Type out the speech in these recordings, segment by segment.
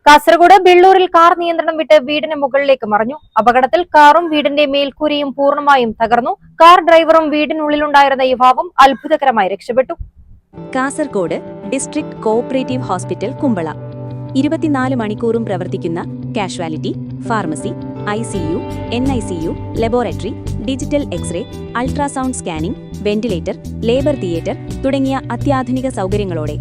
Kasaragod ബെള്ളൂരിൽ car നിയന്ത്രണം വിട്ട് വീടിന് മുകളിലേക്ക് മറിഞ്ഞു. അപകടത്തിൽ കാറും വീടിന്റെ മേൽക്കൂരയും പൂർണ്ണമായും തകർന്നു. കാർ ഡ്രൈവറും വീടിനുള്ളിലുണ്ടായിരുന്ന യുവാവും അത്ഭുതകരമായി രക്ഷപ്പെട്ടു. Kasaragod district cooperative hospital Kumbla 24 മണിക്കൂറും പ്രവർത്തിക്കുന്ന casualty, pharmacy, ICU, NICU, laboratory, digital X-ray, ultrasound scanning, ventilator, labour theatre തുടങ്ങിയ അത്യാധുനിക സൗകര്യങ്ങളോടെ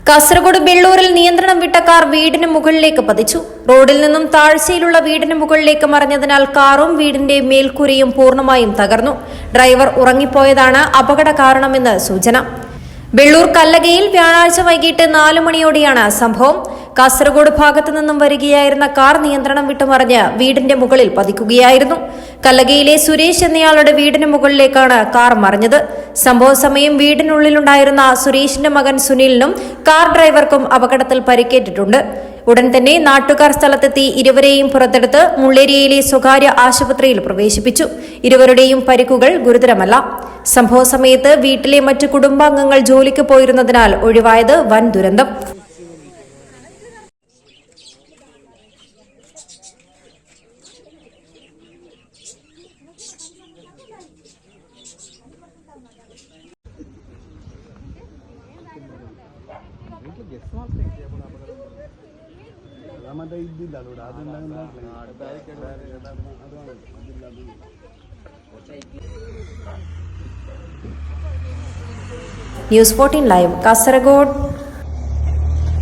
കാസർഗോഡ് ബെള്ളൂരിൽ നിയന്ത്രണം വിട്ട കാർ വീടിന് മുകളിലേക്ക് പതിച്ചു. റോഡിൽ നിന്നും താഴ്ചയിലുള്ള വീടിന് മുകളിലേക്ക് മറിഞ്ഞതിനാൽ കാറും വീടിന്റെ മേൽക്കൂരയും പൂർണ്ണമായും തകർന്നു. ഡ്രൈവർ ഉറങ്ങിപ്പോയതാണ് അപകട കാരണമെന്ന് സൂചന. ബെള്ളൂർ കല്ലകയിൽ വ്യാഴാഴ്ച വൈകിട്ട് 4 മണിയോടെയാണ് സംഭവം. കാസർഗോഡ് ഭാഗത്തു നിന്നും വരികയായിരുന്ന കാർ നിയന്ത്രണം വിട്ടുമറിഞ്ഞ് വീടിന്റെ മുകളിൽ പതിക്കുകയായിരുന്നു. കല്ലകയിലെ സുരേഷ് എന്നയാളുടെ വീടിന് മുകളിലേക്കാണ് കാർ മറിഞ്ഞത്. സംഭവ സമയം വീടിനുള്ളിലുണ്ടായിരുന്ന സുരേഷിന്റെ മകൻ സുനിലിനും കാർ ഡ്രൈവർക്കും അപകടത്തിൽ പരിക്കേറ്റിട്ടുണ്ട്. ഉടൻ തന്നെ നാട്ടുകാർ സ്ഥലത്തെത്തി ഇരുവരെയും പുറത്തെടുത്ത് മുള്ളേരിയയിലെ സ്വകാര്യ ആശുപത്രിയിൽ പ്രവേശിപ്പിച്ചു. ഇരുവരുടെയും പരിക്കുകൾ ഗുരുതരമല്ല. സംഭവ സമയത്ത് വീട്ടിലെ മറ്റു കുടുംബാംഗങ്ങൾ ജോലിക്ക് പോയിരുന്നതിനാൽ ഒഴിവായത് വൻ ദുരന്തം. News 14 Live, Kasaragod.